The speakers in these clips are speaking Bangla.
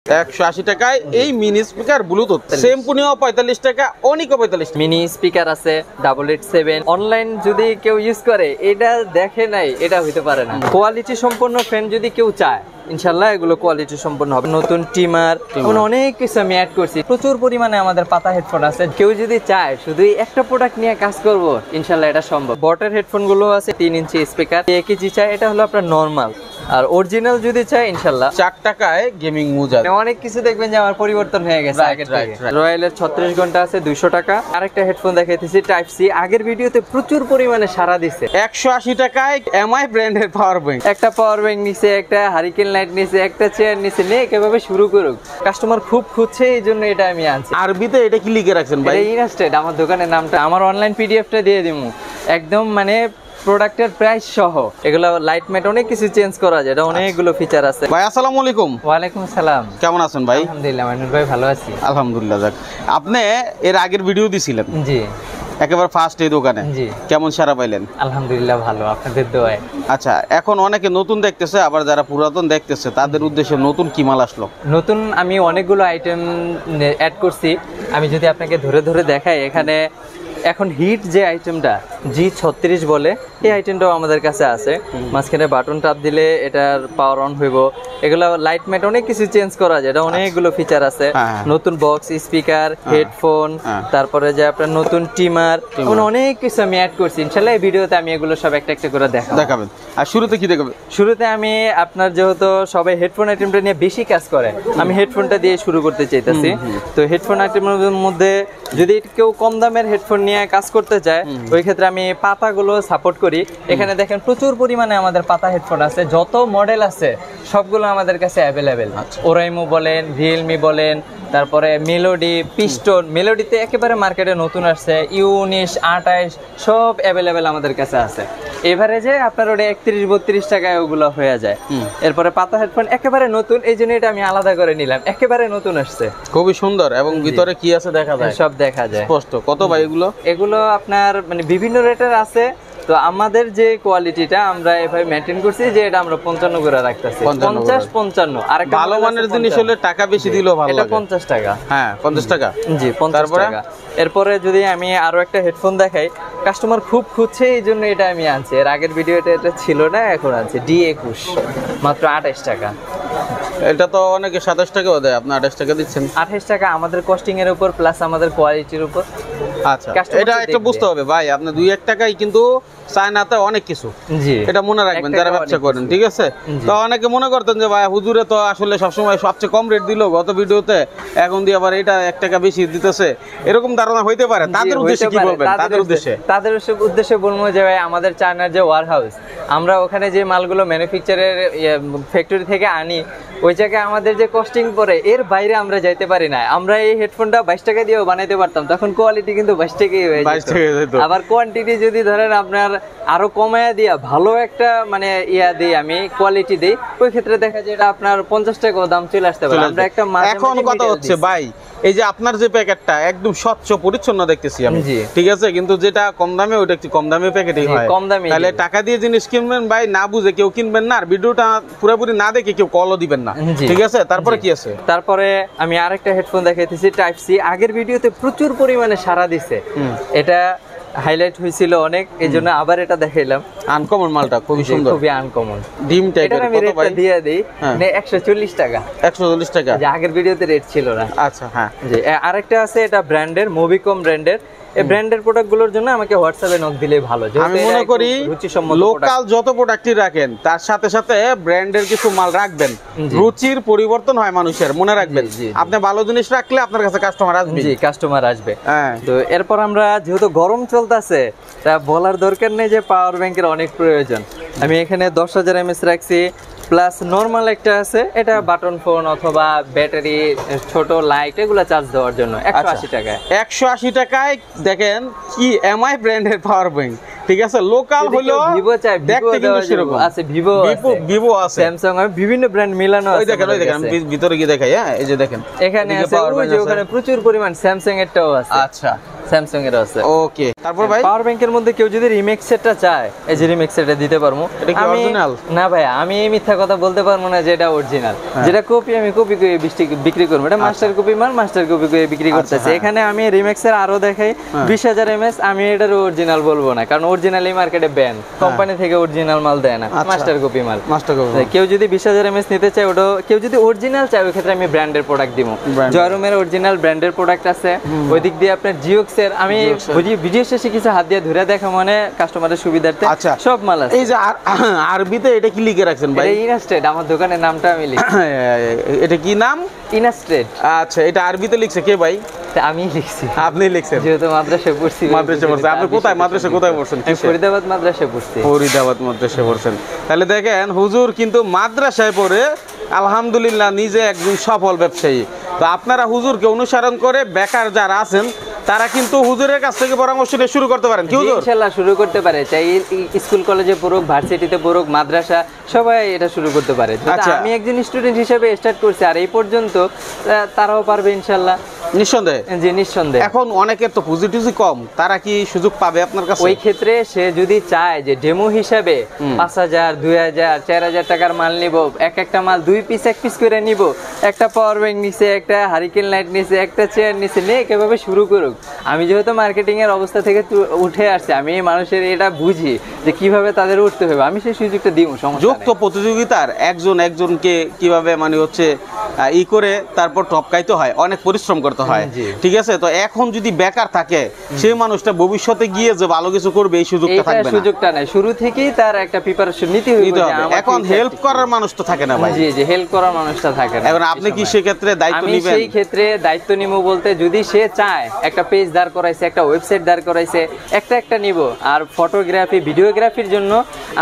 180 টাকায় এই মিনি স্পিকার ব্লুটুথ সেমপুনিও 45 টাকা অনিকো 45 মিনি স্পিকার আছে 887 অনলাইন যদি কেউ ইউজ করে এটা দেখে নাই এটা হইতে পারে না। কোয়ালিটি সম্পন্ন ফ্যান যদি কেউ চায় ইনশাআল্লাহ এগুলো কোয়ালিটি সম্পন্ন হবে। নতুন টিমার অনেক কিছু আমি অ্যাড করছি। প্রচুর পরিমাণে আমাদের পাতা হেডফোন আছে। কেউ যদি চায় শুধু একটা প্রোডাক্ট নিয়ে কাজ করব ইনশাআল্লাহ এটা সম্ভব। বটের হেডফোন গুলো আছে 3 ইঞ্চি স্পিকার 1 কেজি চাই এটা হলো আপনার নরমাল, আর অরিজিনাল যদি চাই ইনশাআল্লাহ 4 টাকায় গেমিং মুজা। অনেক কিছু দেখবেন যে আমার পরিবর্তন হয়ে গেছে আগের থেকে। রয়্যালের 36 ঘন্টা আছে 200 টাকা। আরেকটা হেডফোন দেখাইতেছি টাইপ সি, আগের ভিডিওতে প্রচুর পরিমাণে সাড়া দিছে। 180 টাকায় এমআই ব্র্যান্ডের পাওয়ার ব্যাংক। একটা পাওয়ার ব্যাংক নিছে, একটা হারিকেন লাইট নিছে, একটা চেয়ার নিছে, নে কিভাবে শুরু করুক। কাস্টমার খুব খুঁজছে এইজন্য এটা আমি আনছি। আরবিতে এটা কি লিখে রাখছেন ভাই? এটা ইনস্টেড আমার দোকানের নামটা, আমার অনলাইন পিডিএফটা দিয়ে দিমু একদম মানে প্রোডাক্টের প্রাইস সহ। এগুলো লাইট ম্যাট অনেক কিছু চেঞ্জ করা যায়, এটা অনেকগুলো ফিচার আছে। ভাই আসসালামু আলাইকুম। ওয়ালাইকুম আসসালাম। কেমন আছেন ভাই? আলহামদুলিল্লাহ মাইনুল ভাই ভালো আছি। আলহামদুলিল্লাহ। যাক, আপনি এর আগের ভিডিও দিছিলেন জি একেবারে ফার্স্ট এই দোকানে, জি কেমন সারা পাইলেন? আলহামদুলিল্লাহ ভালো, আপনাদের দোয়ায়। আচ্ছা, এখন অনেকে নতুন দেখতেছে, আবার যারা পুরাতন দেখতেছে তাদের উদ্দেশ্যে নতুন কি মাল আসলো? নতুন আমি অনেকগুলো আইটেম অ্যাড করছি। আমি যদি আপনাকে ধরে ধরে দেখাই, এখানে এখন হিট যে আইটেমটা G36 বলে এই আইটেমটাও আমাদের কাছে আছে। মাঝখানে বাটন টাপ দিলে এটার পাওয়ার অন হইব। এগুলো লাইট ম্যাট অনেক কিছু চেঞ্জ করা যায়, এটা অনেকগুলো ফিচার আছে। নতুন বক্স, স্পিকার, হেডফোন, তারপরে যে আপনার নতুন টিমার, অনেক কিছু আমি অ্যাড করছি। ইনশাআল্লাহ এই ভিডিওতে আমি এগুলো সব একটা একটা করে দেখাবেন। আর শুরুতে কি দেখাবেন? শুরুতে আমি আপনার যেহেতু সবাই হেডফোন আইটেমটা নিয়ে বেশি কাজ করে, আমি হেডফোনটা দিয়ে শুরু করতে চাইতেছি। তো হেডফোন আইটেমের মধ্যে যদি কেউ কম দামের হেডফোন নিয়ে কাজ করতে চায় ওই ক্ষেত্রে আমি পাতাগুলো সাপোর্ট করি। এখানে দেখেন প্রচুর পরিমাণে আমাদের পাতা হেডফোন আছে, যত মডেল আছে সবগুলো আমাদের কাছে অ্যাভেলেবেল। ওরাইমো বলেন, রিয়েলমি বলেন, তারপরে মেলোডি, পিস্টন। মেলোডিতে একেবারে মার্কেটে নতুন আসছে, U19, 28 সব অ্যাভেলেবেল আমাদের কাছে আছে। এভারেজে আপনার ওটা 31-32 টাকায় ওগুলো হয়ে যায়। এরপরে পাতা হেডফোন একেবারে নতুন, এই জন্য এটা আমি আলাদা করে নিলাম, একেবারে নতুন আসছে, খুবই সুন্দর এবং ভিতরে কি আছে দেখা যায়, সব দেখা যায় স্পষ্ট। কত ভাই এগুলো? এগুলো আপনার মানে বিভিন্ন রেটের আছে। তো আমাদের যে কোয়ালিটিটা আমরা এভাবে মেইনটেইন করছি যে এটা আমরা 55 করে রাখতেছি। 50-55 আর একটা ভালো মানের জিনিস হলে টাকা বেশি দিলেও ভালো লাগে। এটা 50 টাকা। হ্যাঁ 50 টাকা। জি 50 টাকা। এরপরে যদি আমি আরো একটা হেডফোন দেখাই, কাস্টমার খুব খুঁজছে এইজন্য এটা আমি আনছি। এর আগের ভিডিওতে এটা ছিল না, এখন আনছি D21 মাত্র 28 টাকা। এটা তো অনেকে 27 টাকাও দেয়, আপনি 28 টাকা দিচ্ছেন। 28 টাকা আমাদের কস্টিং এর উপর প্লাস আমাদের কোয়ালিটির উপর। আচ্ছা, এটা একটা বুঝতে হবে ভাই, আপনি 2-1 টাকায় কিন্তু চায়নাতে অনেক কিছু, জি এটা মনে রাখবেন যারা ব্যবসা করেন, ঠিক আছে? তো অনেকে মনে করতেন যে ভাই হুজুরে তো আসলে সবসময় সবচেয়ে কম রেট দিল গত ভিডিওতে, এখন দিয়ে আবার এটা 1 টাকা বেশি দিতেছে, এরকম ধারণা হইতে পারে। তাদের উদ্দেশ্যে কি বলবেন? তাদের উদ্দেশ্যে বলবো যে ভাই আমাদের চায়নার যে ওয়ার হাউস, আমরা ওখানে যে মালগুলো ম্যানুফ্যাকচারের ফ্যাক্টরি থেকে আনি ওই জায়গায় আমাদের যে কস্টিং পড়ে এর বাইরে আমরা যাইতে পারি না। আমরা এই হেডফোনটা 22 টাকা দিয়েও বানাইতে পারতাম, তখন কোয়ালিটি কিন্তু 22 টাকাই হয়ে যেত। আবার কোয়ান্টিটি যদি ধরেন আপনার আরো কমায়া দিয়া ভালো একটা মানে দিই, আমি কোয়ালিটি দিই, ওই ক্ষেত্রে দেখা যায় এটা আপনার 50 টাকাও দাম চলে আসতে পারে। আমরা একটা এখন কথা হচ্ছে ভাই, এই যে আপনার যে প্যাকেটটা একদম স্বচ্ছ পরিচ্ছন্ন দেখতেছি আমি, ঠিক আছে, কিন্তু যেটা কম দামে ওটা একটু কম দামে প্যাকেটই হয়। কম দামে তাহলে টাকা দিয়ে জিনিস কিনবেন ভাই, না বুঝে কেউ কিনবেন না, আর ভিডিওটা পুরোপুরি না দেখে কেউ কলও দিবেন না, ঠিক আছে? তারপরে কি আছে? তারপরে আমি আরেকটা হেডফোন দেখাইতেছি টাইপ সি, আগের ভিডিওতে প্রচুর পরিমাণে সাড়া দিছে, এটা হাইলাইট হয়েছিল অনেক, এই জন্য আবার এটা দেখাইলাম। আনকমন মালটা খুবই সুন্দর, খুবই আনকমন ডিম টাইপের। আমি রেটটা দিয়ে দেই 140 টাকা। 140 টাকা, যে আগের ভিডিওতে রেট ছিল না। আচ্ছা হ্যাঁ। জি আরেকটা আছে, এটা ব্র্যান্ডের মোবিকম ব্র্যান্ডের। এই ব্র্যান্ডের প্রোডাক্টগুলোর জন্য আমাকে হোয়াটসঅ্যাপে নক দিলে ভালো। আমি মনে করি লোকাল যত প্রোডাক্টই রাখেন তার সাথে সাথে ব্র্যান্ডের কিছু মাল রাখবেন, রুচির পরিবর্তন হয় মানুষের, মনে রাখবেন। আপনি ভালো জিনিস রাখলে আপনার কাছে কাস্টমার আসবে। জি কাস্টমার আসবে। তো এরপর আমরা যেহেতু গরম চলতেছে, তা বলার দরকার নেই যে পাওয়ার ব্যাংকের অনেক প্রয়োজন। আমি এখানে 10,000 mAh রাখছি, প্লাস নরমাল একটা আছে, এটা বাটন ফোন অথবা ব্যাটারি, ছোট লাইট, এগুলো চার্জ দেওয়ার জন্য 180 টাকায়। 180 টাকায় দেখেন কি এমআই ব্র্যান্ডের পাওয়ার ব্যাংক, ঠিক আছে? লোকাল হলো ভিভো চাই, দেখতে কিন্তু সেরকম আছে, ভিভো আছে, স্যামসাং আছে, বিভিন্ন ব্র্যান্ড মিলানো আছে। ওই দেখেন আমি ভিতরে গিয়ে দেখাই। হ্যাঁ এই যে দেখেন এখানে আছে, ওই যে ওখানে প্রচুর পরিমাণ স্যামসাং এরটাও আছে। আচ্ছা স্যামসাং এর আছে। ওকে, তারপর ভাই পাওয়ার ব্যাংকের মধ্যে কেউ যদি রিমেক্স সেটটা চায়, এই যে রিমেক্স সেটটা দিতে পারবো। এটা কি অরিজিনাল? না ভাই, আমি মিথ্যা কথা বলতে পারবো না যে এটা অরিজিনাল। যেটা কপি আমি কপি করে বিক্রি করবো। এটা মাস্টার কপি মাল মাস্টার কপি করে বিক্রি করতেছি। এখানে আমি রিমেক্সের আরো দেখাই 20,000 mAh, আমি এটার অরিজিনাল বলবো না, কারণ অরিজিনাল এই মার্কেটে ব্যান, কোম্পানি থেকে অরিজিনাল মাল দেয় না, মাস্টার কপি মাল। Master copy. কেউ যদি 20,000 mAh নিতে চায়, ওটা কেউ যদি অরিজিনাল চায়, ওই ক্ষেত্রে আমি ব্র্যান্ডের প্রোডাক্ট দিব। জয়রুমের অরিজিনাল ব্র্যান্ডের প্রোডাক্ট আছে। ওই দিক দিয়ে আপনার জিওক্সের আমি ভিডিও শেষে কিছু হাত দিয়ে ধরে দেখা মানে কাস্টমারের সুবিধার্থে সব মাল আছে। এই যে আরবিতে এটা কি লিখে রাখছেন ভাই? এটা ইনাস্ট্রেড, আমার দোকানের নামটা আমি লিখি। এটা কি নাম? ইনাস্ট্রেড। আচ্ছা, এটা আরবিতে লিখছে কে ভাই? আমি লিখছি। আপনি লিখছেন? যেহেতু মাদ্রাসায় পড়ছি। মাদ্রাসায় পড়ছেন আপনি? কোথায় মাদ্রাসা কোথায় পড়ছেন? ফরিদাবাদ মাদ্রাসায় পড়ছি। ফরিদাবাদ মাদ্রাসায় পড়ছেন। তাহলে দেখেন হুজুর কিন্তু মাদ্রাসায় পড়ে আলহামদুলিল্লাহ নিজে একজন সফল ব্যবসায়ী। তো আপনারা হুজুরকে অনুসরণ করে বেকার যারা আছেন তারা কিন্তু হুজুরের কাছ থেকে পরামর্শ নিয়ে শুরু করতে পারেন। কি হুজুর? ইনশাআল্লাহ শুরু করতে পারে, চাই স্কুল কলেজে পড়ুক, ভার্সিটিতে পড়ুক, মাদ্রাসা, সবাই এটা শুরু করতে পারে। আমি একজন স্টুডেন্ট হিসেবে স্টার্ট করছি, আর এই পর্যন্ত তারাও পারবে ইনশাআল্লাহ। নিঃসন্দেহে? জি নিঃসন্দেহে। এখন অনেকের তো পুঁজি টুজি কম, তারা কি সুযোগ পাবে আপনার কাছে? ওই ক্ষেত্রে সে যদি চায় যে ডেমো হিসাবে 5,000, 2,000, 4,000 টাকার মাল নিব, একটা মাল 2 পিস 1 পিস করে নিব, একটা পাওয়ার ব্যাংক নিছে, একটা হারিকেন লাইট নিছে, একটা চেয়ার নিছে, নিয়ে কিভাবে শুরু করুক। আমি যেহেতু মার্কেটিং এর অবস্থা থেকে উঠে আসছি, আমি মানুষের এটা বুঝি যে কিভাবে তাদের উঠতে হবে, আমি সেই সুযোগটা দিব। যুক্ত প্রতিযোগিতার একজনকে কিভাবে মানে হচ্ছে ই করে তারপর টপকাইতে হয়, অনেক পরিশ্রম করতে হয়। ঠিক আছে, তো এখন যদি বেকার থাকে সেই মানুষটা ভবিষ্যতে গিয়ে যে ভালো কিছু করবে এই সুযোগটা থাকবে না। সুযোগটা নাই, শুরু থেকেই তার একটা প্রিপারেশন নিতে হবে। এখন হেল্প করার মানুষ তো থাকে না ভাই। জি জি, হেল্প করার মানুষটা থাকে না। এখন আপনি কি সেই ক্ষেত্রে দায়িত্ব নেবেন? আমি সেই ক্ষেত্রে দায়িত্ব নিব বলতে, যদি সে চায়, একটা পেজ দাঁড় করাইছে, একটা ওয়েবসাইট দাঁড় করাইছে, একটা নিব। আর ফটোগ্রাফি ভিডিওগ্রাফির জন্য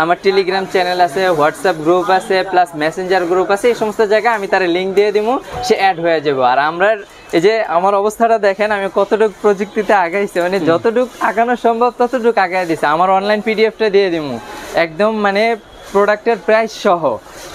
আমার টেলিগ্রাম চ্যানেল আছে, হোয়াটসঅ্যাপ গ্রুপ আছে, প্লাস মেসেঞ্জার গ্রুপ আছে। এই সমস্ত জায়গায় আমি তার লিঙ্ক দিয়ে দিব, সে অ্যাড হয়ে যাবে। আর আমরা এই যে আমার অবস্থাটা দেখেন, আমি কতটুকু প্রযুক্তিতে আগাইছি, মানে যতটুকু আগানো সম্ভব ততটুকু আগাই দিছি। আমার অনলাইন পিডিএফটা দিয়ে দিব একদম, মানে প্রোডাক্টের প্রাইস সহ,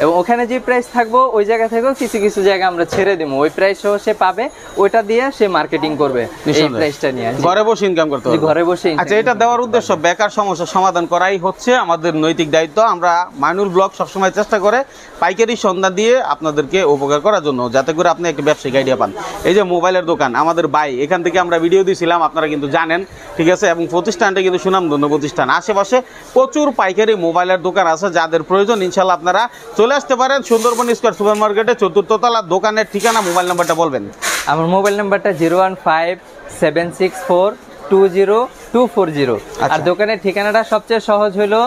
এবং ওখানে যে প্রাইস থাকবো ওই জায়গা থেকেও কিছু কিছু জায়গা আমরা ছেড়ে দিব, ওই প্রাইস সহ সে পাবে, ওইটা দিয়ে সে মার্কেটিং করবে এই প্রাইসটা নিয়ে, ঘরে বসে ইনকাম করতে হবে। ঘরে বসে। আচ্ছা, এটা দেওয়ার উদ্দেশ্য বেকার সমস্যা সমাধান করাই হচ্ছে আমাদের নৈতিক দায়িত্ব। আমরা মাইনুল ব্লগ সবসময় চেষ্টা করে পাইকারি সন্ধান দিয়ে আপনাদেরকে উপকার করার জন্য, যাতে করে আপনি একটা ব্যবসায়িক আইডিয়া পান। এই যে মোবাইলের দোকান আমাদের ভাই, এখান থেকে আমরা ভিডিও দিয়েছিলাম, আপনারা কিন্তু জানেন। ঠিক আছে, এবং প্রতিষ্ঠানটা কিন্তু সুনামধন্য প্রতিষ্ঠান। আশেপাশে প্রচুর পাইকারি মোবাইলের দোকান আছে, যাদের প্রয়োজন ইনশাল্লাহ আপনারা চলে আসতে পারেন সুন্দরবন স্কয়ার সুপার মার্কেটে 4র্থ তলা। দোকানের ঠিকানা, মোবাইল নাম্বারটা বলবেন? আমার মোবাইল নাম্বারটা 015-764-20240। আর দোকানের ঠিকানাটা সবচেয়ে সহজ হলো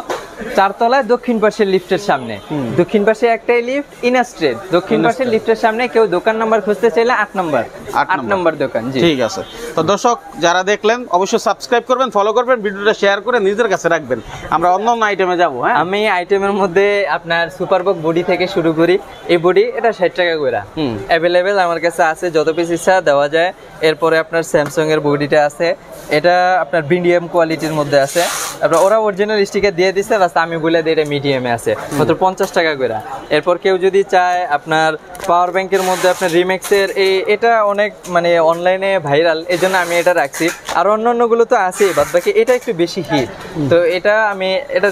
4 তলায় দক্ষিণ পাশের লিফটের সামনে। দক্ষিণ পাশে একটাই লিফট, ইনাস্ট্রেট। দক্ষিণ পাশের লিফটের সামনে কেউ দোকান নাম্বার খুঁজতে চাইলে 8 নম্বর দোকান। জি ঠিক আছে। তো দর্শক যারা দেখলেন অবশ্যই সাবস্ক্রাইব করবেন, ফলো করবেন, ভিডিওটা শেয়ার করে নিজের কাছে রাখবেন। আমরা অন্য আইটেমে যাব। হ্যাঁ, আমি আইটেমের মধ্যে আপনার সুপারবক বডি থেকে শুরু করি। এই বডি এটা 60 টাকা করে অ্যাভেলেবেল আমার কাছে আছে, যত পিস ইচ্ছা দেওয়া যায়। এরপরে আপনার স্যামসাং এর বডিটা আছে, এটা আপনার মিডিয়াম কোয়ালিটির মধ্যে আছে। আপনার ওরা অরিজিনাল স্টিকার দিয়ে দিচ্ছে, আমি বলে দিই এটা মিডিয়ামে আছে, মাত্র 50 টাকা করে। এরপর কেউ যদি চায় আপনার পাওয়ার ব্যাংকের মধ্যে আপনার রিমেক্সের, এটা অনেক মানে অনলাইনে ভাইরাল, এই জন্য আমি এটা রাখছি। আর অন্যান্যগুলো তো আছে, বাদ বাকি এটা একটু বেশি হিট, তো এটা আমি এটা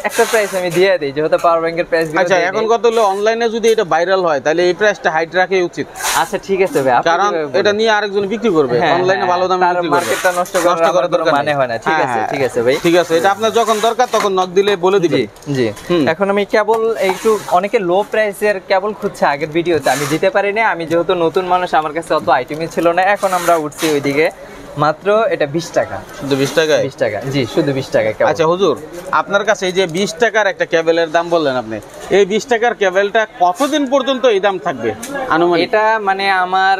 একটা প্রাইস আমি দিয়ে দিই, যেহেতু পাওয়ার ব্যাংকের প্রাইস। আচ্ছা, এখন কত হলো অনলাইনে যদি এটা ভাইরাল হয় তাহলে এই প্রাইসটা হাইট রাখাই উচিত। আচ্ছা ঠিক আছে ভাই, কারণ এটা নিয়ে আরেকজন বিক্রি করবে অনলাইনে ভালো দামে বিক্রি করবে, মার্কেটটা নষ্ট করার দরকার মানে হয় না। ঠিক আছে ঠিক আছে ভাই, ঠিক আছে। এটা আপনার যখন দরকার তখন নক দিলে বলে দিবেন। জি। এখন আমি কেবল একটু, অনেকে লো প্রাইসের কেবল খুঁজছে আগের ভিডিওতে, আমি দিতে পারি না। আমি যেহেতু নতুন মানুষ, আমার কাছে অত আইটেমই ছিল না, এখন আমরা উঠছি ওইদিকে। মাত্র এটা 20 টাকা। শুধু 20 টাকায়? 20 টাকা, জি শুধু 20 টাকা। আচ্ছা হুজুর, আপনার কাছে এই যে 20 টাকার একটা কেবলের দাম বললেন আপনি, এই 20 টাকার কেবলটা কতদিন পর্যন্ত এই দাম থাকবে আনুমানিক? এটা মানে আমার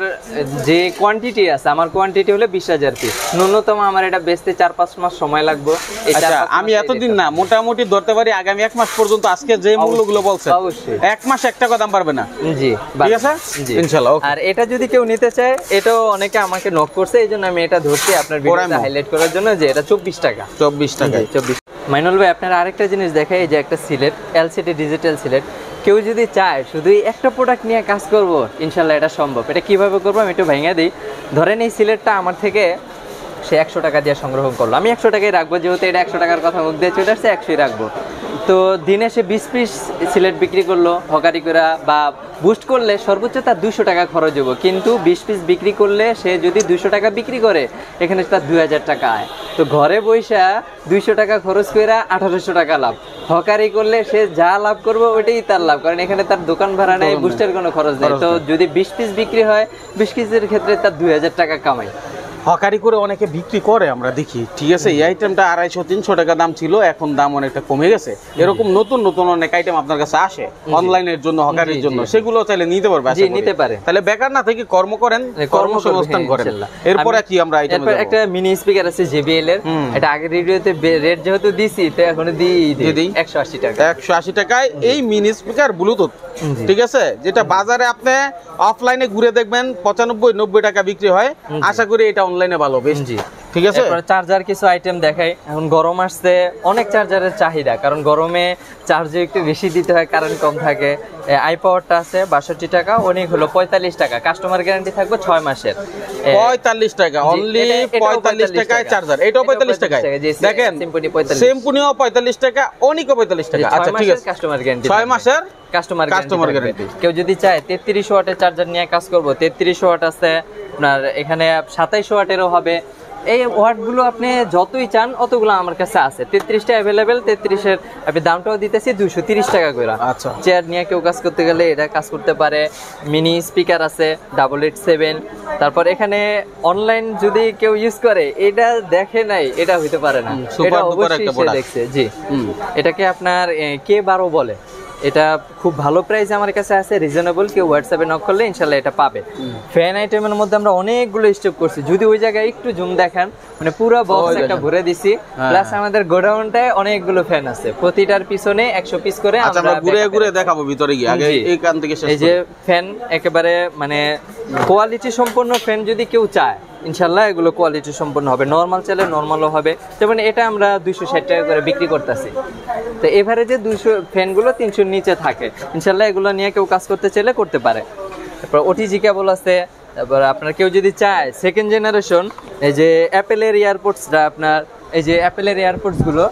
যে কোয়ান্টিটি আছে, আমার কোয়ান্টিটি হলো 20,000 পিস। ন্যূনতম আমার এটা বেচতে 4-5 মাস সময় লাগবে। আচ্ছা, আমি এতদিন না, মোটামুটি ধরতে পারি আগামী 1 মাস পর্যন্ত আজকে যে মূল্যগুলো বলছেন, অবশ্যই 1 মাস 1 টাকা দাম পারবে না। জি ঠিক আছে ইনশাআল্লাহ। আর এটা যদি কেউ নিতে চায়, এটাও অনেকে আমাকে নক করছে, এইজন্য আমি এটা ধরছি আপনার ভিডিওতে হাইলাইট করার জন্য, যে এটা 24 টাকা। 24 টাকা। 24। মাইনুল ভাই, আপনার আরেকটা জিনিস দেখাই, যে একটা সিলেট, এলসিডি ডিজিটাল সিলেট। কেউ যদি চায় শুধু একটা প্রোডাক্ট নিয়ে কাজ করব, ইনশাল্লাহ এটা সম্ভব। এটা কিভাবে করবো আমি একটু ভেঙে দিই। ধরেন এই সিলেটটা আমার থেকে সে 100 টাকা দিয়ে সংগ্রহ করলো, আমি 100 টাকায় রাখবো, যেহেতু এটা 100 টাকার কথা মুখ দিয়ে চলে আসছে 100ই রাখবো। তো দিনে সে 20 পিস সিলেট বিক্রি করলো হকারি করে বা বুস্ট করলে সর্বোচ্চ তার 200 টাকা খরচ হবো, কিন্তু 20 পিস বিক্রি করলে সে যদি 200 টাকা বিক্রি করে এখানে তার 2000 টাকা আয়। তো ঘরে বৈশা 200 টাকা খরচ করে 1800 টাকা লাভ। হকারি করলে সে যা লাভ করবে ওইটাই তার লাভ, কারণ এখানে তার দোকান ভাড়া নেই, বুস্টের কোনো খরচ নেই। তো যদি 20 পিস বিক্রি হয় 20 পিসের ক্ষেত্রে তার 2000 টাকা কামাই। হকারি করে অনেকে বিক্রি করে আমরা দেখি, ঠিক আছে। এই আইটেমটা 250-300 টাকা দাম ছিল, এখন দাম অনেকটা কমে গেছে। এরকম নতুন নতুন অনেক আইটেম আপনার কাছে আসে অনলাইনের জন্য, হকারির জন্য, সেগুলো চাইলে নিতে পারবে। জি, নিতে পারে। তাহলে বেকার না থেকে কর্ম করেন, কর্মসংস্থান করেন। এরপর কি আমরা আইটেম, এরপর একটা মিনি স্পিকার আছে JBL এর, এটা আগে ভিডিওতে রেট যেহেতু দিছি তো এখন দিই 180 টাকা। 180 টাকায় এই মিনি স্পিকার ব্লুটুথ, ঠিক আছে, যেটা বাজারে আপনি অফলাইনে ঘুরে দেখবেন 95-90 টাকা বিক্রি হয়। আশা করি এটা অনলাইনে ভালো, বেশ। জি, ঠিক আছে। এরপর চার্জার কিছু আইটেম দেখাই। এখন গরম আসছে, অনেক চার্জারের চাহিদা, কারণ গরমে চার্জে একটু বেশি দিতে হয়, কারেন্ট কম থাকে। আই পাওয়ারটা আছে 62 টাকা, অনেক হলো 45 টাকা, কাস্টমার গ্যারান্টি থাকবে 6 মাসের। 45 টাকা অনলি, 45 টাকায় চার্জার। এটাও 45 টাকায়, দেখেন সিম্ফনিও 45 টাকা, অনিকও 45 টাকা। আচ্ছা, ঠিক আছে, কাস্টমার গ্যারান্টি 6 মাসের কাস্টমার গ্যারান্টি। কেউ যদি চায় 33 ওয়াটের চার্জার নিয়ে কাজ করব, 33 ওয়াট আছে আপনার এখানে, 27 ওয়াটেরও হবে। এই ওয়াটগুলো আপনি যতই চান অতগুলো আমার কাছে আছে। 33টা অ্যাভেলেবেল, 33-এর আমি দামটাও দিতেছি 230 টাকা করে। আচ্ছা, চেয়ার নিয়ে কেউ কাজ করতে গেলে এটা কাজ করতে পারে। মিনি স্পিকার আছে 887। তারপর এখানে অনলাইন যদি কেউ ইউজ করে, এটা দেখে নাই এটা হইতে পারে না, এটা অবশ্যই সে দেখছে। জি, এটাকে আপনার K12 বলে। এটা খুব ভালো প্রাইসে আমার কাছে আছে, রিজনেবল। কেউ হোয়াটসঅ্যাপে নক করলে ইনশাল্লাহ এটা পাবে। ফ্যান আইটেমের মধ্যে আমরা অনেকগুলো স্টক করছি, যদি ওই জায়গায় একটু জুম দেখান, মানে পুরো বক্স একটা ভরে দিছি। প্লাস আমাদের গোডাউনটায় অনেকগুলো ফ্যান আছে, প্রতিটার পিছনে 100 পিস করে। আমরা ঘুরে ঘুরে দেখাবো ভিতরে গিয়ে, আগে এইখান থেকে শেষ। এই যে ফ্যান একেবারে মানে কোয়ালিটি সম্পন্ন ফ্যান যদি কেউ চায় ইনশাল্লাহ এগুলো কোয়ালিটি সম্পন্ন হবে। নরমাল চাইলে নরমালও হবে। যেমন এটা আমরা 260 টাকা করে বিক্রি করতেছি। তো এভারেজে 200 ফ্যানগুলো 300 নিচে থাকে। ইনশাল্লাহ এগুলো নিয়ে কেউ কাজ করতে চাইলে করতে পারে। তারপর OTG কেবল আছে। তারপর আপনার কেউ যদি চায় সেকেন্ড জেনারেশন, এই যে অ্যাপেলের এয়ারপোর্টসটা, আপনার এই যে অ্যাপেলের এয়ারপোর্টসগুলো,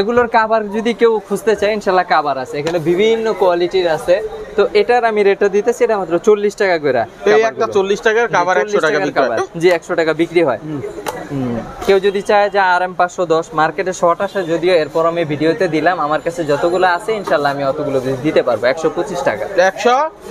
এগুলোর কাভার যদি কেউ খুঁজতে চায় ইনশাল্লাহ কাভার আছে এখানে, বিভিন্ন কোয়ালিটির আছে। তো এটার আমি রেটও দিতেছি, এটা মাত্র 40 টাকা করে। এই একটা 40 টাকার কভার 100 টাকা বিক্রি হয়। জি, 100 টাকা বিক্রি হয়। কেউ যদি চায় যে RM 510 মার্কেটে শর্ট আসে, যদিও এরপর আমি ভিডিওতে দিলাম, আমার কাছে যতগুলো আছে ইনশাল্লাহ আমি অতগুলো দিতে পারবো। 125 টাকা,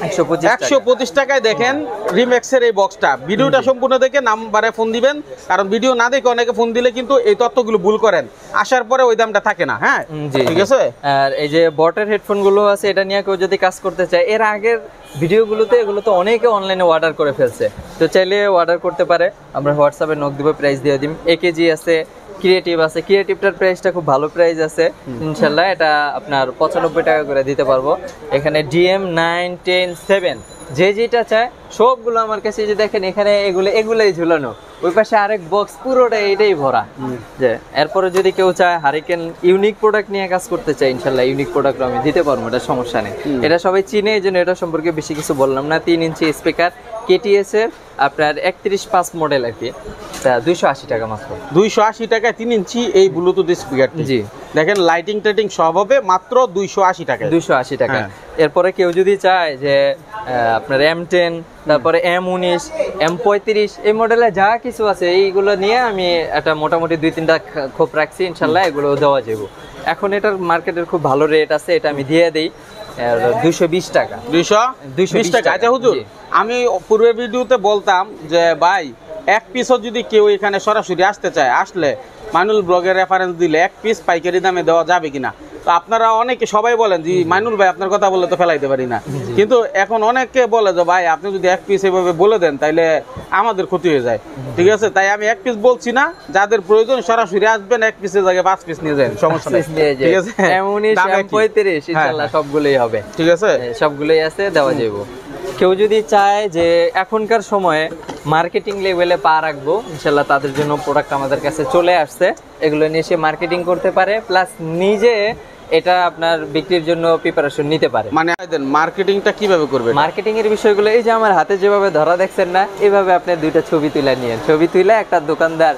125 টাকায় দেখেন রিম্যাক্সের এই বক্সটা। ভিডিওটা সম্পূর্ণ দেখে নাম্বারে ফোন দিবেন, কারণ ভিডিও না দেখে অনেকে ফোন দিলে কিন্তু এই তথ্যগুলো ভুল করেন, আসার পরে ওই দামটা থাকে না। হ্যাঁ, ঠিক আছে। আর এই যে বটের হেডফোন গুলো আছে, এটা নিয়ে কেউ যদি কাজ করতে চায়, এর আগের ভিডিওগুলোতে এগুলো তো অনেকে অনলাইনে অর্ডার করে ফেলছে, তো চাইলে অর্ডার করতে পারে। আমরা হোয়াটসঅ্যাপে নক দিব, প্রাইস দিয়ে দিম। AKG আছে, ক্রিয়েটিভ আছে। ক্রিয়েটিভটার প্রাইসটা খুব ভালো প্রাইস আছে ইনশাল্লাহ, এটা আপনার 95 টাকা করে দিতে পারবো। এখানে DM 9, 10, 7 যে যেটা চায় সবগুলো আমার কাছে। যে দেখেন এখানে এগুলোই ঝুলানো, ওই পাশে আরেক বক্স পুরোটা এটাই ভরা। যে এরপরে যদি কেউ চায় হারিকেন ইউনিক প্রোডাক্ট নিয়ে কাজ করতে চায়, ইনশাল্লাহ ইউনিক প্রোডাক্ট আমি দিতে পারবো, এটা সমস্যা নেই। এটা সবাই চিনে, এই জন্য এটা সম্পর্কে বেশি কিছু বললাম না। 3 ইঞ্চি স্পিকার KTS এর আপনার 31.5 মডেল আর কি, 280 টাকা মাত্র। 280 টাকায় 3 ইঞ্চি এই ব্লুটুথ স্পিকার। জি, দেখেন লাইটিং টাইটিং সব হবে মাত্র 280 টাকা। 280 টাকা। এরপরে কেউ যদি চায় যে আপনার M10, তারপরে M19, M35 এই মডেলে যা কিছু আছে এইগুলো নিয়ে আমি একটা মোটামুটি 2-3টা খোপ রাখছি, ইনশাল্লাহ এগুলো দেওয়া যাবে। এখন এটার মার্কেটের খুব ভালো রেট আছে, এটা আমি দিয়ে দিই 220 টাকা। 220 টাকা। আচ্ছা হুজুর, আমি পূর্বের ভিডিওতে বলতাম যে ভাই এক পিসও যদি কেউ এখানে সরাসরি আসতে চায়, আসলে মাইনুল ব্লগের রেফারেন্স দিলে এক পিস পাইকারি দামে দেওয়া যাবে কিনা। তো আপনারা অনেকে সবাই বলেন যে মাইনুল ভাই আপনার কথা বলে তো ফেলাইতে পারি না, কিন্তু এখন অনেকে বলে যে ভাই আপনি যদি এক পিস এভাবে বলে দেন তাইলে আমাদের ক্ষতি হয়ে যায়। ঠিক আছে, তাই আমি এক পিস বলছি না, যাদের প্রয়োজন সরাসরি আসবেন, এক পিসের জায়গায় 5 পিস নিয়ে যান, সমস্যা নেই। ঠিক আছে, M19, M35 ইনশাআল্লাহ সবগুলোই হবে। ঠিক আছে, সবগুলোই আছে, দেওয়া যাবে। কেউ যদি চায় যে এখনকার সময়ে মার্কেটিং লেভেলে পা রাখবো, ইনশাল্লাহ তাদের জন্য প্রোডাক্ট আমাদের কাছে চলে আসছে, এগুলো নিয়ে সে মার্কেটিং করতে পারে, প্লাস নিজে এটা আপনার বিক্রির জন্য প্রিপারেশন নিতে পারে। মানে মার্কেটিংটা কিভাবে করবে? মার্কেটিং এর বিষয়গুলো এই যে আমার হাতে যেভাবে ধরা দেখছেন না, এইভাবে আপনি 2টা ছবি তুলে নিয়েন। ছবি তুলে একটা দোকানদার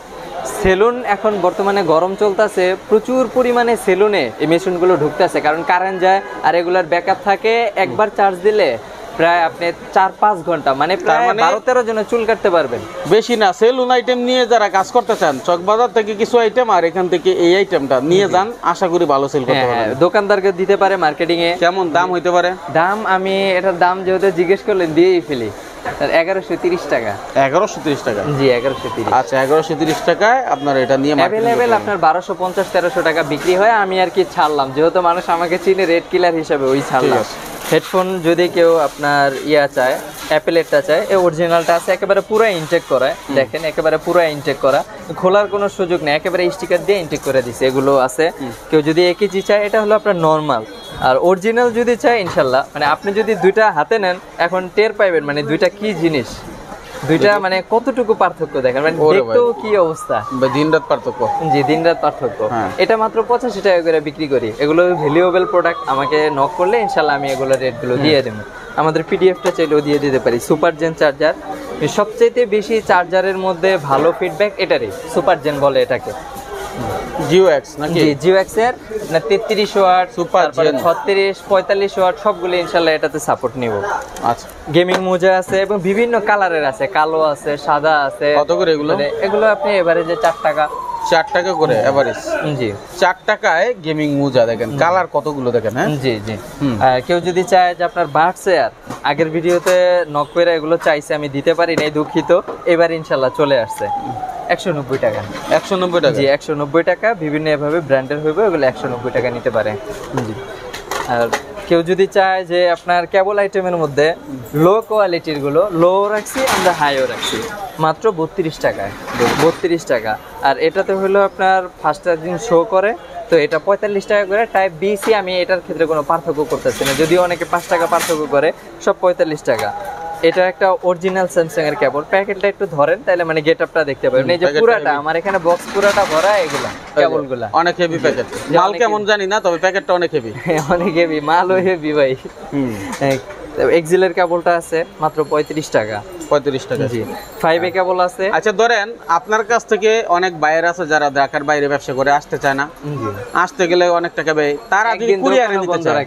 সেলুন এখন বর্তমানে গরম চলতেছে, প্রচুর পরিমাণে সেলুনে এই মেশিনগুলো ঢুকতেছে, কারণ কারেন্ট যায় আর এগুলার ব্যাকআপ থাকে। একবার চার্জ দিলে প্রায় আপনি 4-5 ঘন্টা মানে প্রায় 12-13 জনের চুল কাটতে পারবেন। বেশি না, সেলুন আইটেম নিয়ে যারা কাজ করতে চান চকবাজার থেকে কিছু আইটেম আর এখান থেকে এই আইটেমটা নিয়ে যান, আশা করি ভালো সেল করতে পারবেন। দোকানদারকে দিতে পারে মার্কেটিং এ। কেমন দাম হইতে পারে? দাম আমি এটার দাম যেহেতু জিজ্ঞেস করলেন দিয়েই ফেলি, 1130 টাকা। 1130 টাকা? জি 1130। আচ্ছা 1130 টাকায় আপনার এটা নিয়ে অ্যাভেলেবেল আপনার 1250-1300 টাকা বিক্রি হয়। আমি আর কি ছাড়লাম, যেহেতু মানুষ আমাকে চিনে রেড কিলার হিসাবে, ওই ছাড়লাম। হেডফোন যদি কেউ আপনার চায়, অ্যাপেলেরটা চায়, এই অরিজিনালটা আছে একেবারে পুরো ইনটেক করা, দেখেন একেবারে পুরো ইনটেক করা, খোলার কোনো সুযোগ নেই, একেবারে স্টিকার দিয়ে ইনটেক করে দিছে, এগুলো আছে। কেউ যদি AKG চায়, এটা হলো আপনার নর্মাল। আর অরিজিনাল যদি চায় ইনশাল্লাহ, মানে আপনি যদি দুইটা হাতে নেন এখন টের পাইবেন মানে দুইটা কি জিনিস, দুইটা মানে কতটুকু পার্থক্য দেখেন, মানে দেখতেও কি অবস্থা, দিনরাত পার্থক্য। জি দিনরাত পার্থক্য। এটা মাত্র 85 টাকা করে বিক্রি করি। এগুলো ভ্যালুয়েবল প্রোডাক্ট, আমাকে নক করলে ইনশাল্লাহ আমি এগুলো রেটগুলো দিয়ে দেবো। আমাদের পিডিএফটা চাইলেও দিয়ে দিতে পারি। সুপার জেন চার্জার, সবচেয়ে বেশি চার্জারের মধ্যে ভালো ফিডব্যাক এটারই, সুপার জেন বলে এটাকে। GOX নাকি? জি GOX এর না 33 ওয়াট, সুপার জেন 36, 45 ওয়াট সবগুলো ইনশাআল্লাহ এটাতে সাপোর্ট নিব। আচ্ছা গেমিং মোজা আছে এবং বিভিন্ন কালারের আছে, কালো আছে, সাদা আছে। কত করে এগুলো? এগুলো আপনি এভারেজে 4 টাকা। 4 টাকা করে এভারেজ? জি 4 টাকায় গেমিং মোজা দেখেন, কালার কতগুলো দেখেন। হ্যাঁ জি জি। কেউ যদি চায় যে আপনার বার্ডস এয়ার, আগের ভিডিওতে নক করে এগুলো চাইছে, আমি দিতে পারি নাই, দুঃখিত। এবার ইনশাআল্লাহ চলে আসছে 190 টাকা। 190 টাকা? জি 190 টাকা। বিভিন্ন এভাবে ব্র্যান্ডের হইবে, ওগুলো 190 টাকা নিতে পারে। জি। আর কেউ যদি চায় যে আপনার কেবল আইটেমের মধ্যে লো কোয়ালিটির গুলো, লো রাখছি আমরা হাইও রাখছি, মাত্র 32 টাকায়। 32 টাকা। আর এটাতে হলো আপনার ফাস্ট চার্জিং শো করে, তো এটা 45 টাকা করে। টাইপ BC আমি এটার ক্ষেত্রে কোনো পার্থক্য করতেছি না, যদিও অনেকে 5 টাকা পার্থক্য করে, সব 45 টাকা। এটা একটা অরিজিনাল স্যামসাং এর কেবল। প্যাকেটটা একটু ধরেন তাহলে মানে গেটআপটা দেখতে পাবেন। এই যে পুরাটা আমার এখানে বক্স পুরাটা ভরা এগুলা কেবলগুলা, অনেক হেভি প্যাকেট। মাল কেমন জানি না, তবে প্যাকেটটা অনেক হেভি। অনেক হেভি, মালও হেভি ভাই। এক্সিলের কেবলটা আছে মাত্র 35 টাকা। 35 টাকা? জি। 5A কেবল আছে। আচ্ছা ধরেন আপনার কাছ থেকে অনেক বাইরে আছে যারা ঢাকার বাইরে ব্যবসা করে আসতে চায় না, আসতে গেলে অনেক টাকা ব্যয়, তারা যদি কুরিয়ারে নিতে চায়,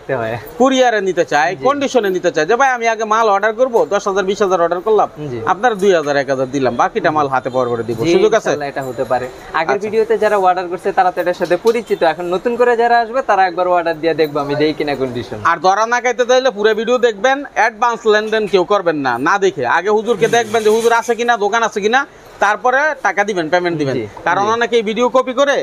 কুরিয়ারে নিতে চায়, কন্ডিশনে নিতে চায় যে ভাই আমি আগে মাল অর্ডার করব, 10,000 20,000 অর্ডার করলাম, আপনার 2,000 1,000 দিলাম, বাকিটা মাল হাতে পাওয়ার পরে দিব, সুযোগ আছে? এটা হতে পারে। আগের ভিডিওতে যারা অর্ডার করছে তারা তো এটার সাথে পরিচিত, এখন নতুন করে যারা আসবে তারা একবার অর্ডার দিয়ে দেখবো আমি দেই কিনা কন্ডিশন। আর ধরা না খাইতে চাইলে পুরো ভিডিও দেখবেন, অ্যাডভান্স লেনদেন কেউ করবেন না, না দেখে আগে হুজুরকে দেখবেন যে হুজুর আছে কিনা, দোকান আছে কিনা, তারপরে টাকা দিবেন, পেমেন্ট দিবেন। কারণ অনেকে ভিডিও কপি করে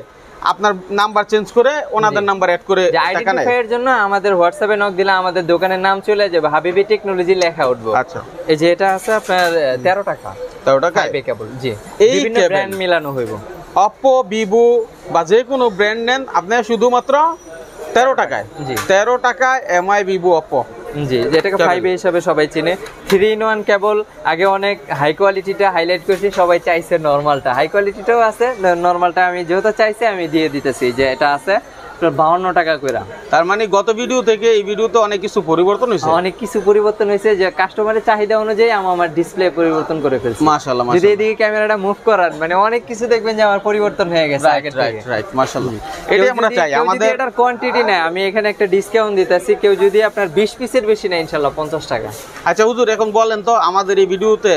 আপনার নাম্বার চেঞ্জ করে ওনাদের নাম্বার অ্যাড করে টাকা নেয়। এর জন্য আমাদের হোয়াটসঅ্যাপে নক দিলে আমাদের দোকানের নাম চলে যাবে, হাবিবি টেকনোলজি লেখা উঠবে। আচ্ছা এই যে এটা আছে আপনার 13 টাকা। 13 টাকা কেবল? জি। বিভিন্ন ব্র্যান্ড মিলানো হইব। Oppo, Vivo বা যে কোনো ব্র্যান্ড নেন আপনি শুধুমাত্র 13 টাকায়। 13 টাকায় MI, Vivo, Oppo। জি, যেটাকে 5A হিসাবে সবাই চিনে। 3-in-1 কেবল। আগে অনেক হাই কোয়ালিটিটা হাইলাইট করছি, সবাই চাইছে নরমালটা। হাই কোয়ালিটিটাও আছে, নরমালটা আমি যেহেতু চাইছি আমি দিয়ে দিতেছি, যে এটা আছে 52 টাকা করে। তার মানে গত ভিডিও থেকে এই ভিডিওতে অনেক কিছু পরিবর্তন হয়েছে। অনেক কিছু পরিবর্তন হয়েছে, যে কাস্টমারের চাহিদা অনুযায়ী আমার ডিসপ্লে পরিবর্তন করে ফেলছি। মাশাআল্লাহ। যদি এদিকে ক্যামেরাটা মুভ করার মানে অনেক কিছু দেখবেন যে আমার পরিবর্তন হয়ে গেছে আগের থেকে। রাইট, মাশাআল্লাহ। এটাই আমরা চাই। আমাদের এটার কোয়ান্টিটি না, আমি এখানে একটা ডিসকাউন্ট দিতেছি, কেউ যদি আপনার 20 পিসের বেশি নেয় ইনশাআল্লাহ 50 টাকা। আচ্ছা হুজুর, এখন বলেন তো আমাদের এই ভিডিওতে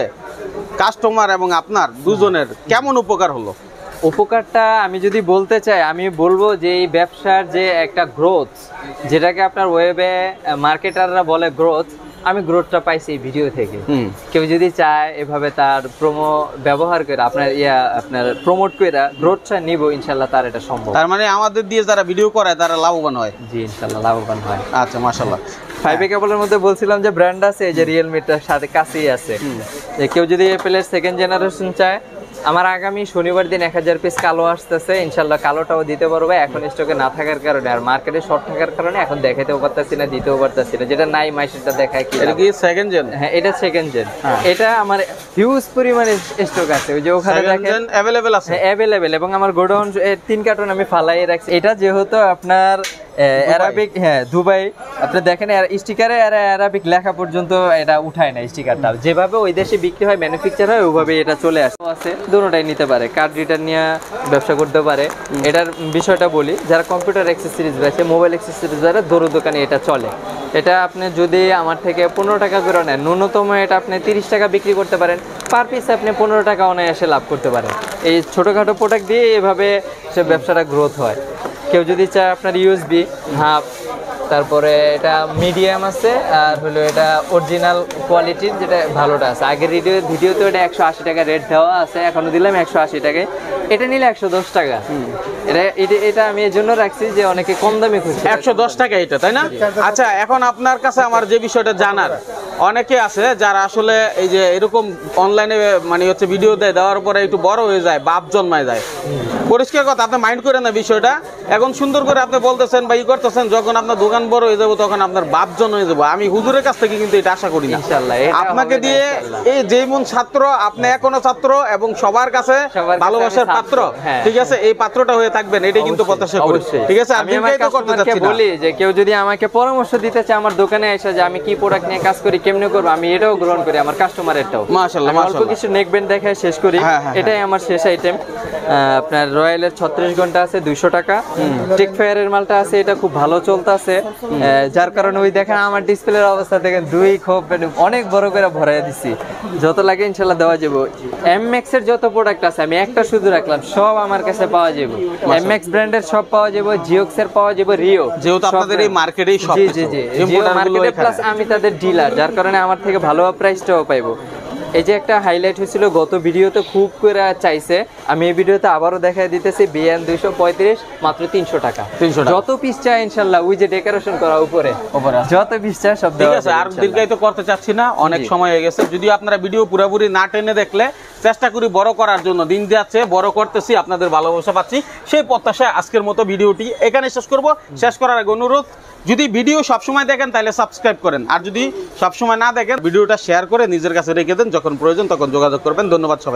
কাস্টমার এবং আপনার দুজনের কেমন উপকার হলো? উপকারটা আমি যদি বলতে চাই, আমি বলবো যে এই ব্যবসার যে একটা গ্রোথ, যেটাকে আপনার ওয়েবে মার্কেটাররা বলে গ্রোথ, আমি গ্রোথটা পাইছি এই ভিডিও থেকে। কেউ যদি চায় এভাবে তার প্রোমো ব্যবহার করে আপনার প্রমোট করে গ্রোথটা নিব, ইনশাআল্লাহ তার এটা সম্ভব। তার মানে আমাদের দিয়ে যারা ভিডিও করে তারা লাভবান হয়? জি ইনশাআল্লাহ লাভবান হয়। আচ্ছা মাশাআল্লাহ। 5A কেবলের মধ্যে বলছিলাম যে ব্র্যান্ড আছে, এই যে রিয়েলমিটার সাথে কাছেই আছে। কেউ যদি অ্যাপেলের 2nd জেনারেশন চায়, আমার আগামী শনিবার দিন 1000 পিস কালো আসতেছে, ইনশাআল্লাহ কালোটাও দিতে পারবে। এখন স্টকে না থাকার কারণে আর মার্কেটে শর্ট থাকার কারণে এখন দেখাতেও পারতাছি না, দিতেও পারতাছি না। যেটা নাই মাই সেটা দেখায় কি। এটা কি 2nd জেন? হ্যাঁ এটা 2nd জেন। এটা আমার হিউজ পরিমাণে স্টক আছে, ওই যে ওখানে দেখেন अवेलेबल আছে। হ্যাঁ अवेलेबल, এবং আমার গোডাউন 3 কার্টন আমি ফালাই রাখছি। এটা যেহেতু আপনার অ্যারাবিক, হ্যাঁ দুবাই আপনি দেখেন স্টিকারে অ্যারাবিক লেখা পর্যন্ত এটা উঠায় না স্টিকারটা, যেভাবে ওই দেশে বিক্রি হয় ম্যানুফ্যাকচার হয় ওইভাবে এটা চলে আসে। দুটোটাই নিতে পারে, কার্ড রিটার্ন নিয়ে ব্যবসা করতে পারে। এটার বিষয়টা বলি, যারা কম্পিউটার অ্যাক্সেসরিজ বেচে, মোবাইল অ্যাক্সেসরিজ বেচে, দোকানে এটা চলে। এটা আপনি যদি আমার থেকে 15 টাকা করে নেন, ন্যূনতম এটা আপনি 30 টাকা বিক্রি করতে পারেন, পার পিস আপনি 15 টাকা অনায়াসে লাভ করতে পারেন। এই ছোটোখাটো প্রোডাক্ট দিয়ে এভাবে সে ব্যবসাটা গ্রোথ হয়। কেউ যদি চায় আপনার ইউএসবি হাফ, তারপরে এটা মিডিয়াম আছে, আর হলো এটা অরিজিনাল কোয়ালিটির যেটা ভালোটা আছে। আগের ভিডিওতে এটা 180 টাকা রেট দেওয়া আছে, এখনো দিলাম 180 টাকায়। এটা নিলে 110 টাকা। এটা আমি এই জন্য রাখছি যে অনেকে কম দামে খুঁজছে। 110 টাকা এটা, তাই না? আচ্ছা, এখন আপনার কাছে আমার যে বিষয়টা জানার, অনেকে আছে যারা আসলে এই যে এরকম অনলাইনে মানে হচ্ছে ভিডিও দেওয়ার পরে একটু বড় হয়ে যায়, বাপ জন্মায় যায়। পরিষ্কার কথা, আপনি মাইন্ড করেন না বিষয়টা। এখন সুন্দর করে আপনি বলতেছেন বা ই করতেছেন, যখন আপনার দোকান বড় হয়ে যাবো তখন আপনার বাপ জন হয়ে যাবো। আমি হুজুরের কাছ থেকে কিন্তু এটা আশা করি না। ইনশাআল্লাহ আপনাকে দিয়ে এই যেমন ছাত্র, আপনি এখনো ছাত্র এবং সবার কাছে ভালোবাসার পাত্র, ঠিক আছে, এই পাত্রটা হয়ে থাকবেন, এটাই কিন্তু প্রত্যাশা করি। ঠিক আছে, আমি আমার কাস্টমারকে বলি যে কেউ যদি আমাকে পরামর্শ দিতে চায় আমার দোকানে এসে যে আমি কি প্রোডাক্ট নিয়ে কাজ করি, কেমনে করব, আমি এটাও গ্রহণ করি, আমার কাস্টমারেরটাও। মাশাআল্লাহ, অল্প কিছু নেকবেন্ড দেখায় শেষ করি। এটাই আমার শেষ আইটেম। আপনার রয়্যালের 36 ঘন্টা আছে 200 টাকা। টেক ফায়ারের মালটা আছে, এটা খুব ভালো চলতেছে, যার কারণে ওই দেখেন আমার ডিসপ্লের অবস্থা দেখেন, দুই খোপ অনেক বড় করে ভরাই দিছি। যত লাগে ইনশাআল্লাহ দেওয়া যাবে। এমএক্স এর যত প্রোডাক্ট আছে আমি একটা শুধু রাখলাম, সব আমার কাছে পাওয়া যাবে। এমএক্স ব্র্যান্ডের সব পাওয়া যাবে, জিওক্স এর পাওয়া যাবে, রিও, যেহেতু আপনাদের এই মার্কেটেই সব। জি জি জি, জিও মার্কেটে প্লাস আমি তাদের ডিলার, যার কারণে আমার থেকে ভালো প্রাইসটাও পাইবো। এই যে একটা হাইলাইট হয়েছিল গত ভিডিওতে, খুব করে চাইছে, আমি এই ভিডিওতে আবারও দেখাই দিতেছি। বিএন 235 মাত্র 300 টাকা। যত পিস চাই ইনশাআল্লাহ, ওই যে ডেকোরেশন করা উপরে যত পিস চাই সব দেওয়া ঠিক আছে। আর দীর্ঘায়িত করতে চাচ্ছি না, অনেক সময় হয়ে গেছে। যদি আপনারা ভিডিও পুরোপুরি না টেনে দেখলে, চেষ্টা করি বড় করার জন্য, দিন যাচ্ছে বড় করতেছি, আপনাদের ভালোবাসা পাচ্ছি, সেই প্রত্যাশায় আজকের মতো ভিডিওটি এখানে শেষ করব। শেষ করার আগে অনুরোধ, যদি ভিডিও সবসময় দেখেন তাহলে সাবস্ক্রাইব করেন, আর যদি সবসময় না দেখেন ভিডিওটা শেয়ার করে নিজের কাছে রেখে দেন, যখন প্রয়োজন তখন যোগাযোগ করবেন। ধন্যবাদ সবাই।